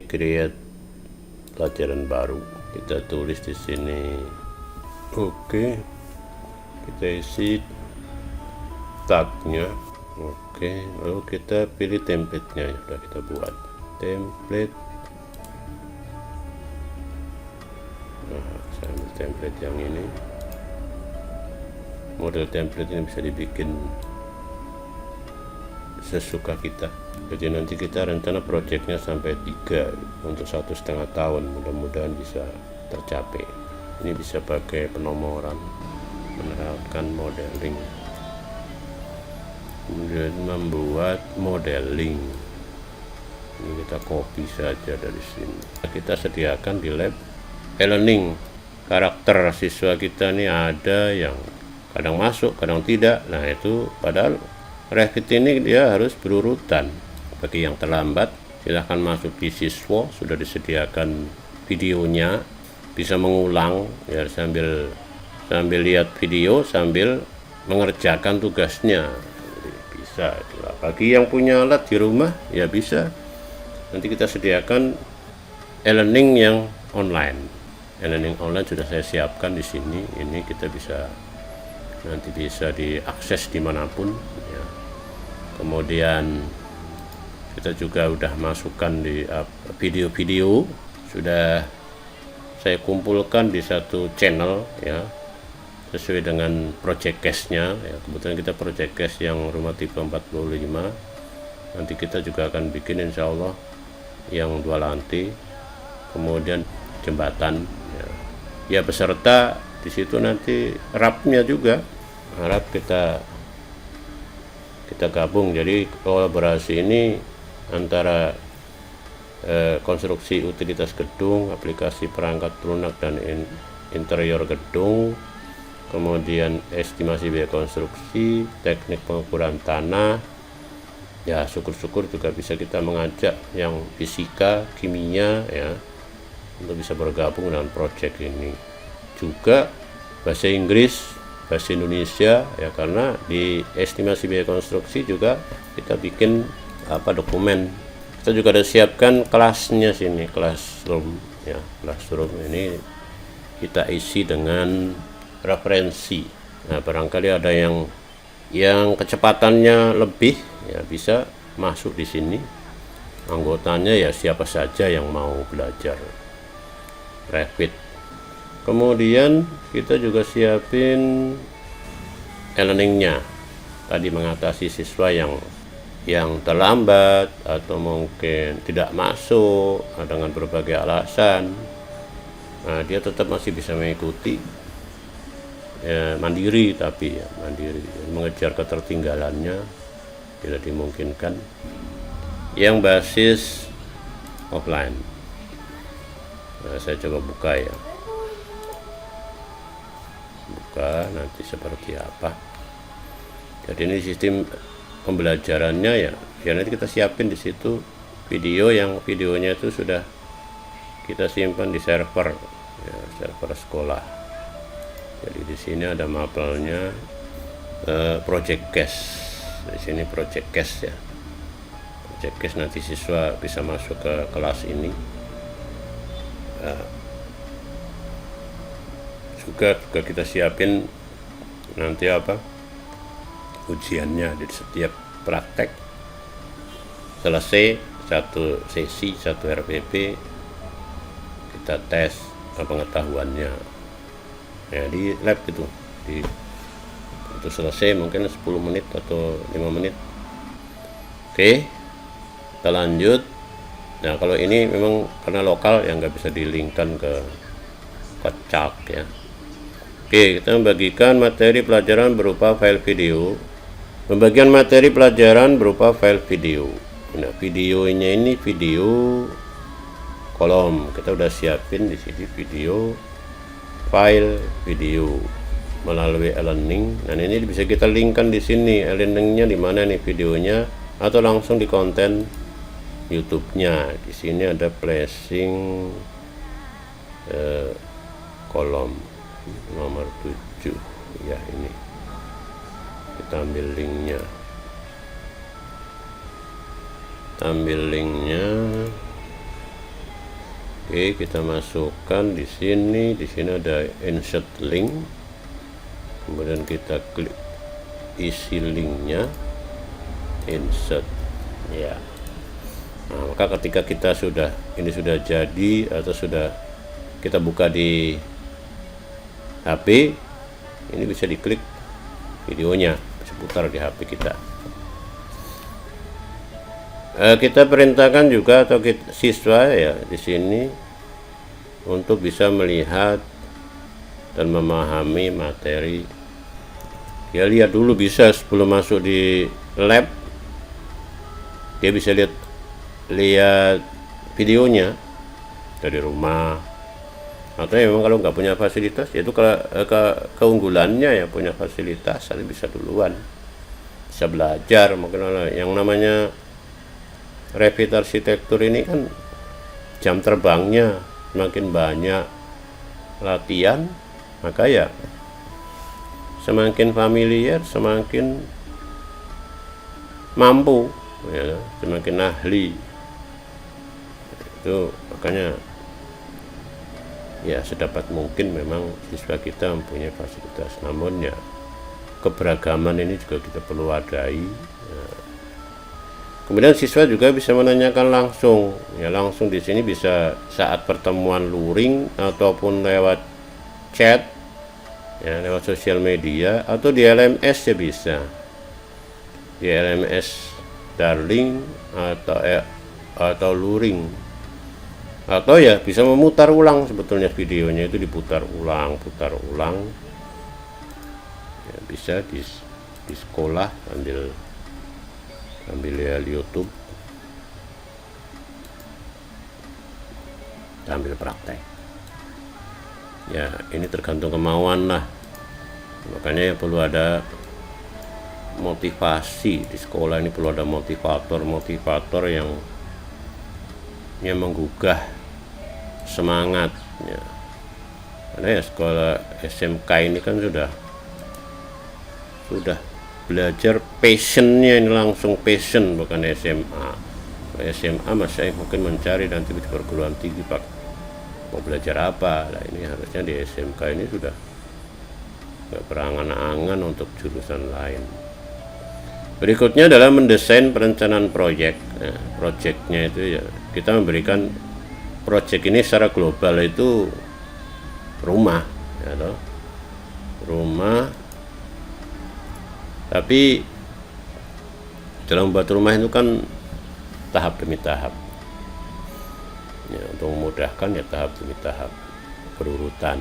create pelajaran baru. Kita tulis di sini. Oke, kita isi tagnya. Oke, lalu kita pilih template-nya yang sudah kita buat. Template. Nah, saya ambil template yang ini. Model template ini bisa dibikin sesuka kita. Jadi nanti kita rencana proyeknya sampai 3 untuk 1,5 tahun, mudah-mudahan bisa tercapai. Ini bisa pakai penomoran, menerapkan modeling, kemudian membuat modeling. Ini kita copy saja dari sini. Kita sediakan di lab e-learning. Karakter siswa kita ini ada yang kadang masuk, kadang tidak. Nah itu padahal Revit ini dia harus berurutan. Bagi yang terlambat, silahkan masuk di siswa, sudah disediakan videonya, bisa mengulang ya, sambil lihat video sambil mengerjakan tugasnya. Jadi bisa. Bagi yang punya alat di rumah ya bisa. Nanti kita sediakan e-learning yang online. E-learning online sudah saya siapkan di sini. Ini kita bisa nanti bisa diakses dimanapun ya. Kemudian kita juga udah masukkan di video-video, sudah saya kumpulkan di satu channel ya, sesuai dengan project case-nya ya. Kebetulan kita project case yang rumah tipe 45. Nanti kita juga akan bikin insya Allah yang 2 lantai, kemudian jembatan ya beserta di situ nanti rapnya juga. Harap kita gabung, jadi kolaborasi ini antara konstruksi utilitas gedung, aplikasi perangkat lunak dan interior gedung, kemudian estimasi biaya konstruksi, teknik pengukuran tanah ya. Syukur-syukur juga bisa kita mengajak yang fisika, kimia ya, untuk bisa bergabung dengan proyek ini. Juga bahasa Inggris, bahasa Indonesia ya, karena di estimasi biaya konstruksi juga kita bikin dokumen. Kita juga ada siapkan kelasnya sini, classroom ya. Classroom ini kita isi dengan referensi. Nah, barangkali ada yang kecepatannya lebih ya, bisa masuk di sini. Anggotanya ya siapa saja yang mau belajar Revit. Kemudian kita juga siapin e-learningnya, tadi mengatasi siswa yang terlambat atau mungkin tidak masuk dengan berbagai alasan. Nah, dia tetap masih bisa mengikuti ya, mandiri, tapi ya mandiri, mengejar ketertinggalannya bila dimungkinkan, yang basis offline. Nah, saya coba buka ya, nanti seperti apa. Jadi ini sistem pembelajarannya ya nanti kita siapin di situ videonya itu sudah kita simpan di server ya, server sekolah. Jadi di sini ada mapelnya, project case. Di sini project case ya. Project case nanti siswa bisa masuk ke kelas ini. Juga kita siapin nanti ujiannya di setiap praktek. Selesai satu sesi, satu RPP, kita tes pengetahuannya ya di lab itu. Itu selesai mungkin 10 menit atau 5 menit. Oke, kita lanjut. Nah, kalau ini memang karena lokal yang nggak bisa dilinkkan ke Chalk ya. Oke, kita membagikan materi pelajaran berupa file video. Pembagian materi pelajaran berupa file video. Nah, videonya ini video kolom. Kita udah siapin di sini video, file video melalui e-learning. Nah, ini bisa kita linkkan di sini e-learningnya di mana nih videonya, atau langsung di konten YouTube-nya. Di sini ada flashing kolom nomor 7 ya, ini kita ambil linknya, Oke, kita masukkan di sini. Di sini ada insert link. Kemudian kita klik isi linknya, insert. Ya. Nah, maka ketika kita ini sudah jadi atau sudah kita buka di HP, ini bisa diklik videonya, bisa putar di HP kita. Kita perintahkan juga atau siswa ya di sini untuk bisa melihat dan memahami materi. Dia lihat dulu, bisa sebelum masuk di lab, dia bisa lihat videonya dari rumah. Atau memang kalau nggak punya fasilitas, yaitu keunggulannya ya punya fasilitas, bisa duluan, bisa belajar. Mungkin yang namanya Revit arsitektur ini kan jam terbangnya semakin banyak latihan, maka ya semakin familiar, semakin mampu, ya, semakin ahli. Itu makanya ya sedapat mungkin memang siswa kita mempunyai fasilitas, namun ya keberagaman ini juga kita perlu wadai. Ya. Kemudian siswa juga bisa menanyakan langsung, ya langsung di sini bisa saat pertemuan luring ataupun lewat chat, ya lewat sosial media atau di LMS ya bisa, di LMS Darling atau luring, atau ya bisa memutar ulang. Sebetulnya videonya itu diputar ulang, ya, bisa di sekolah sambil lihat YouTube, sambil praktek. Ya ini tergantung kemauan lah, makanya ya perlu ada motivasi di sekolah. Ini perlu ada motivator yang menggugah semangatnya. Karena ya sekolah SMK ini kan sudah belajar passionnya, ini langsung passion, bukan SMA. SMA masih mungkin mencari nanti di perguruan tinggi Pak mau belajar apa. Nah ini harusnya di SMK ini sudah nggak berangan-angan untuk jurusan lain. Berikutnya adalah mendesain perencanaan proyek. Nah, proyeknya itu ya kita memberikan proyek ini secara global itu rumah, ya toh? Rumah. Tapi dalam membuat rumah itu kan tahap demi tahap. Ya, untuk memudahkan ya tahap demi tahap, berurutan.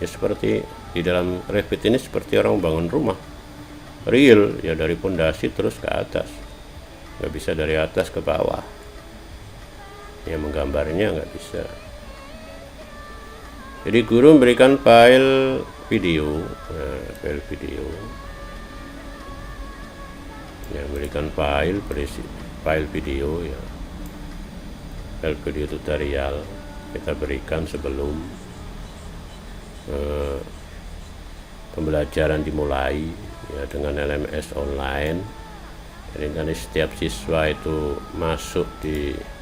Ya seperti di dalam Revit ini seperti orang bangun rumah real, ya dari pondasi terus ke atas, nggak bisa dari atas ke bawah. Ya menggambarnya nggak bisa. Jadi guru memberikan file video, ya memberikan berisi file video, ya file video tutorial kita berikan sebelum pembelajaran dimulai, ya dengan LMS online. Jadi kan setiap siswa itu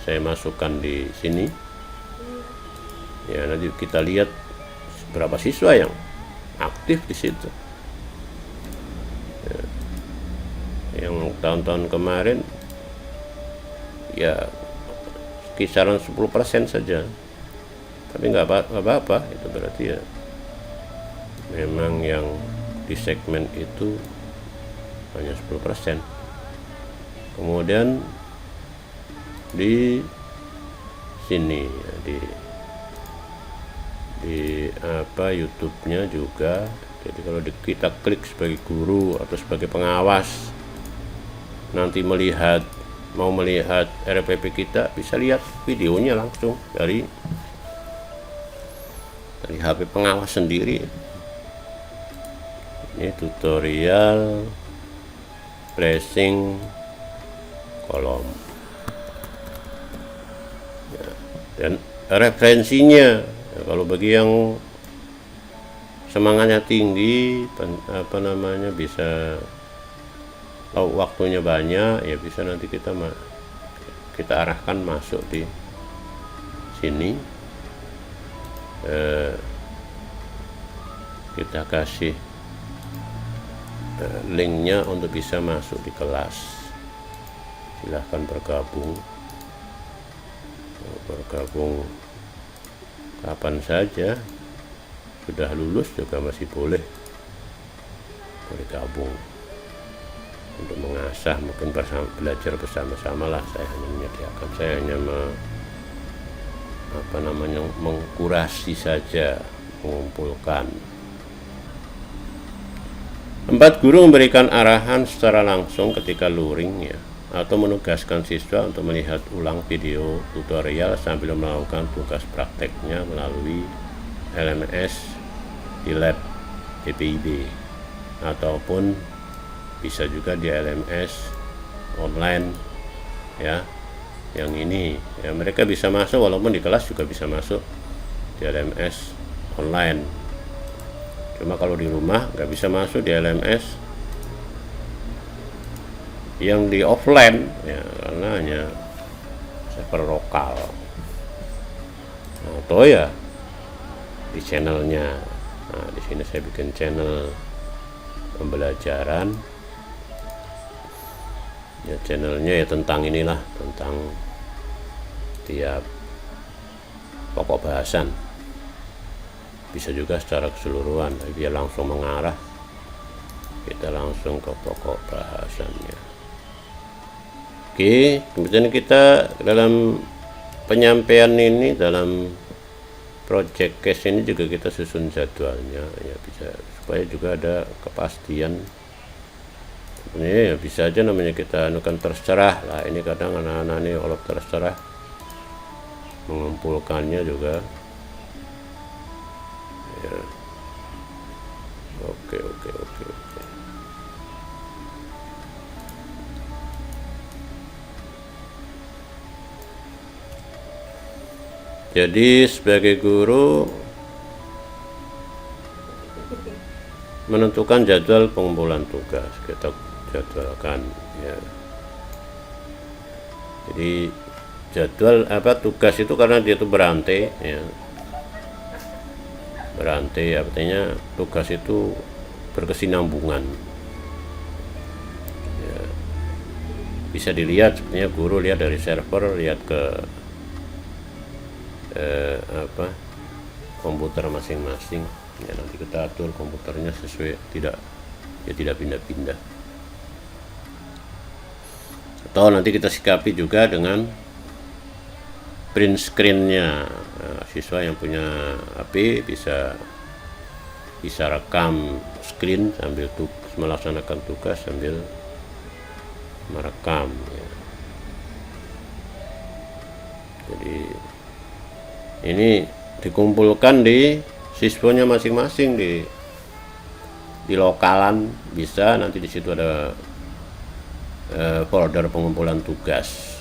saya masukkan di sini, ya nanti kita lihat berapa siswa yang aktif di situ. Ya, yang tahun-tahun kemarin ya kisaran 10% saja, tapi nggak apa-apa. Itu berarti ya memang yang di segmen itu hanya 10%. Kemudian di sini ya, di YouTube-nya juga. Jadi kalau kita klik sebagai guru atau sebagai pengawas, nanti mau melihat RPP kita, bisa lihat videonya langsung dari HP pengawas sendiri. Ini tutorial bracing kolom, ya, dan referensinya ya, kalau bagi yang semangatnya tinggi, bisa waktunya banyak, ya bisa nanti kita arahkan masuk di sini. kita kasih linknya untuk bisa masuk di kelas. Silahkan bergabung kapan saja, sudah lulus juga masih boleh gabung untuk mengasah, mungkin belajar bersama-sama lah. Saya hanya menyediakan, saya hanya mengkurasi saja, mengumpulkan. 4. Guru memberikan arahan secara langsung ketika luring ya, atau menugaskan siswa untuk melihat ulang video tutorial sambil melakukan tugas prakteknya melalui LMS di lab TPIB, ataupun bisa juga di LMS online ya. Yang ini ya, mereka bisa masuk walaupun di kelas juga bisa masuk di LMS online. Cuma kalau di rumah nggak bisa masuk di LMS yang di offline ya, karena hanya server lokal atau ya di channelnya. Nah, di sini saya bikin channel pembelajaran ya, channelnya ya tentang inilah, tentang tiap pokok bahasan. Bisa juga secara keseluruhan, tapi biar langsung mengarah kita langsung ke pokok bahasannya. Oke, kemudian kita dalam penyampaian ini, dalam project case ini juga kita susun jadwalnya ya, bisa supaya juga ada kepastian. Sebenarnya ya bisa aja namanya kita anukan terserah lah, ini kadang anak-anak ini kalau terserah mengumpulkannya juga ya. Oke. Jadi sebagai guru menentukan jadwal pengumpulan tugas, kita jadwalkan ya. Jadi jadwal tugas itu karena dia itu berantai ya. Berantai artinya tugas itu berkesinambungan ya. Bisa dilihat sebenarnya, guru lihat dari server, lihat ke komputer masing-masing ya, nanti kita atur komputernya sesuai, tidak pindah-pindah. Atau nanti kita sikapi juga dengan print screen-nya. Nah, siswa yang punya HP bisa rekam screen sambil melaksanakan tugas sambil merekam ya. Jadi ini dikumpulkan di siswanya masing-masing, di lokalan bisa, nanti di situ ada folder pengumpulan tugas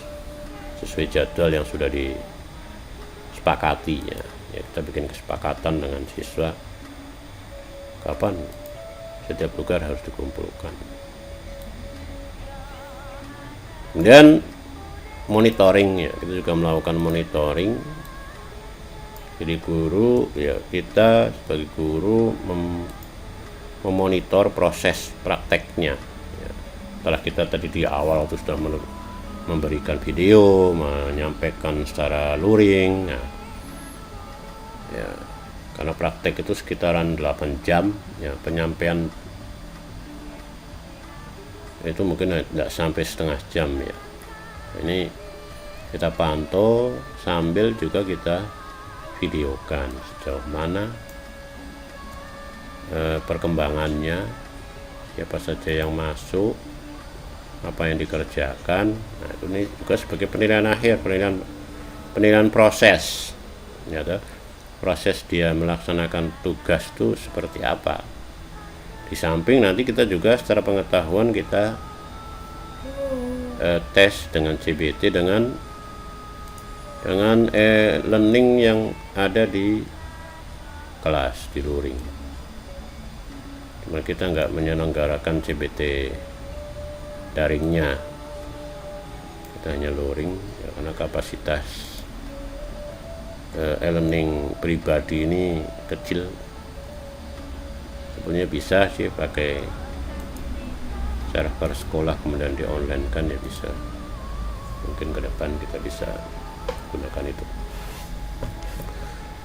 sesuai jadwal yang sudah disepakati ya. Kita bikin kesepakatan dengan siswa kapan setiap tugas harus dikumpulkan. Kemudian monitoring ya, kita juga melakukan monitoring. Jadi guru ya, kita sebagai guru memonitor proses prakteknya ya. Setelah kita tadi di awal itu sudah memberikan video, menyampaikan secara luring ya. Ya, karena praktek itu sekitaran 8 jam ya, penyampaian itu mungkin tidak sampai setengah jam ya. Ini kita pantau sambil juga kita videokan sejauh mana perkembangannya, siapa saja yang masuk, apa yang dikerjakan. Nah, ini juga sebagai penilaian akhir, penilaian proses ya, proses dia melaksanakan tugas itu seperti apa. Di samping nanti kita juga secara pengetahuan kita tes dengan CBT, dengan learning yang ada di kelas, di luring. Cuma kita nggak menyelenggarakan CBT daringnya, kita hanya luring ya, karena kapasitas e-learning pribadi ini kecil, sebenarnya bisa sih pakai server sekolah kemudian di online kan ya bisa. Mungkin ke depan kita bisa gunakan itu.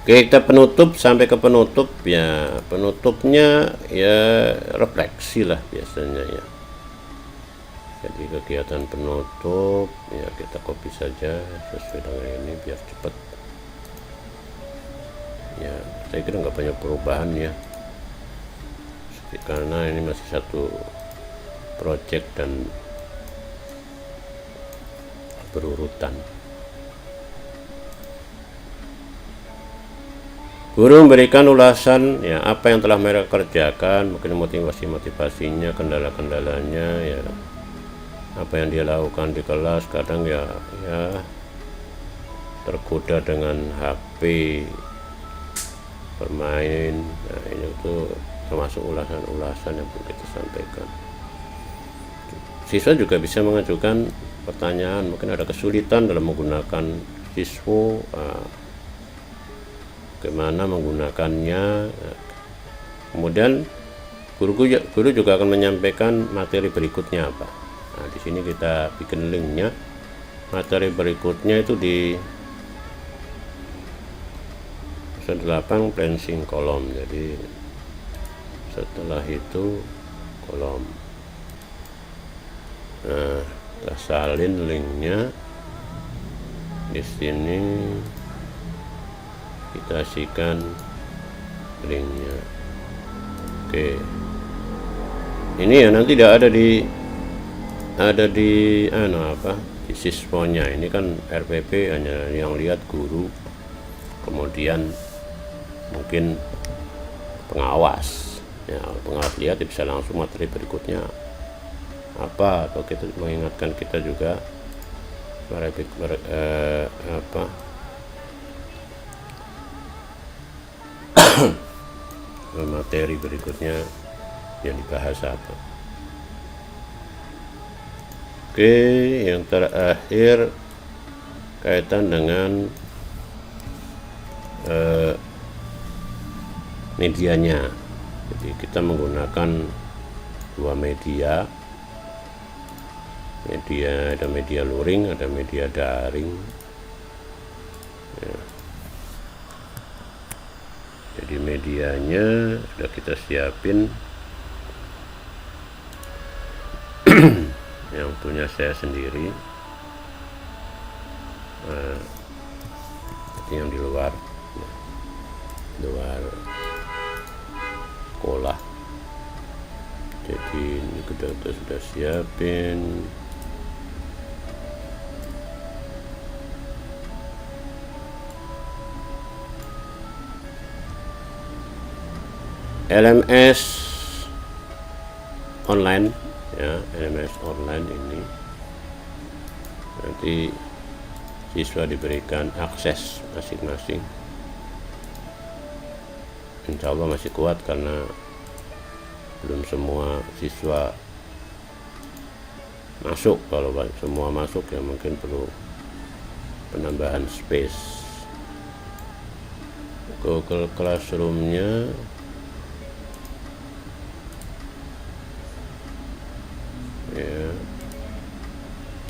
Oke, kita penutup, sampai ke penutup ya. Penutupnya ya refleksi lah biasanya ya. Jadi kegiatan penutup ya kita copy saja sesuai dengan ini biar cepat. Ya, saya kira nggak banyak perubahan ya, karena ini masih satu project dan berurutan. Guru memberikan ulasan ya apa yang telah mereka kerjakan, mungkin motivasinya, kendala-kendalanya ya, apa yang dia lakukan di kelas. Kadang ya tergoda dengan HP, bermain. Nah, ini itu termasuk ulasan-ulasan yang perlu kita sampaikan. Siswa juga bisa mengajukan pertanyaan, mungkin ada kesulitan dalam menggunakan siswa, bagaimana menggunakannya. Kemudian guru juga akan menyampaikan materi berikutnya apa. Nah, di sini kita bikin linknya. Materi berikutnya itu di 8 placing kolom. Jadi setelah itu kolom. Nah, kita salin linknya di sini, kita kasihkan linknya. Oke, ini ya nanti tidak ada di di siswanya. Ini kan RPP hanya yang lihat guru, kemudian mungkin pengawas ya, pengawas lihat bisa langsung materi berikutnya apa, atau kita mengingatkan kita juga materi berikutnya yang dibahas apa. Oke, yang terakhir kaitan dengan medianya. Jadi kita menggunakan dua media, ada media luring, ada media daring ya. Jadi medianya sudah kita siapin. Yang punya saya sendiri, yang di luar sekolah. Jadi ini kita sudah siapin. LMS online ya, LMS online ini nanti siswa diberikan akses masing-masing. Insya Allah masih kuat karena belum semua siswa masuk. Kalau semua masuk ya mungkin perlu penambahan space. Google Classroom-nya ya,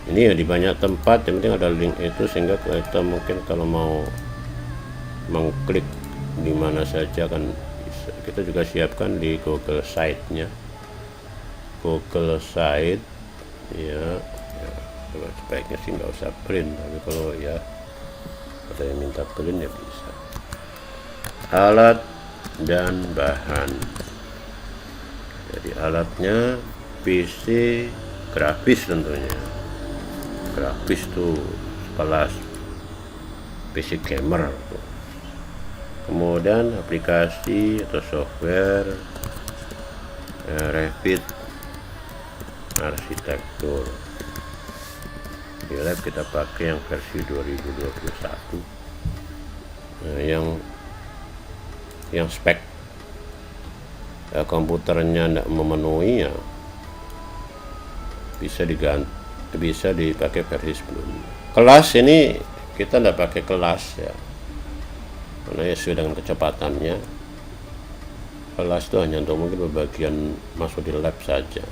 ini ya di banyak tempat, yang penting ada link itu sehingga kita mungkin kalau mau mengklik di mana saja kan bisa. Kita juga siapkan di Google Site-nya, Google Site ya, sebaiknya sih nggak usah print, tapi kalau ya ada yang minta print ya bisa. Alat dan bahan. Jadi alatnya PC grafis, tentunya grafis tuh kelas PC gamer tuh. Kemudian aplikasi atau software Revit arsitektur. Di lab kita pakai yang versi 2021. Yang spek komputernya tidak memenuhi ya bisa diganti, bisa dipakai versi sebelumnya. Kelas ini kita tidak pakai kelas ya, karena ya sesuai dengan kecepatannya. Kelas itu hanya untuk mungkin bagian masuk di lab saja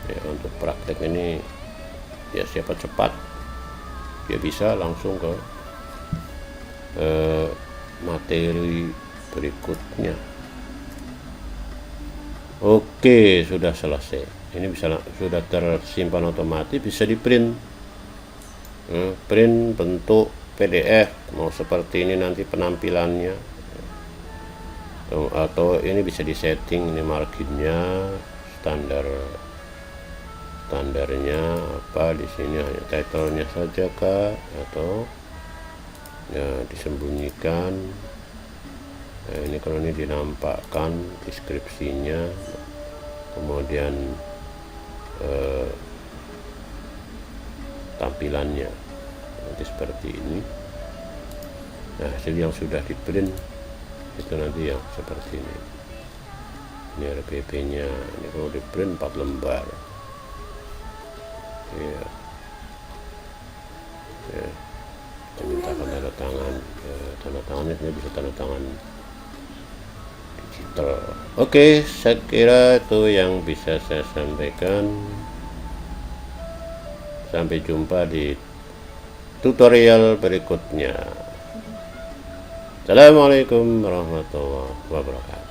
ya. Untuk praktek ini ya siapa cepat dia bisa langsung ke materi berikutnya. Oke, sudah selesai. Ini bisa sudah tersimpan otomatis, bisa di print. Print bentuk PDF, mau seperti ini nanti penampilannya, atau ini bisa disetting ini marginnya, standarnya apa di sini, hanya title-nya saja kah, atau ya disembunyikan. Nah, ini kalau ini dinampakkan deskripsinya, kemudian tampilannya nanti seperti ini. Nah, hasil yang sudah di print itu nanti yang seperti ini. Ini RPP nya, ini kalau di print 4 lembar ya. Kita mintakan tanda tangan ya, tanda tangannya bisa tanda tangan digital. Oke, saya kira itu yang bisa saya sampaikan. Sampai jumpa di tutorial berikutnya. Assalamualaikum warahmatullahi wabarakatuh.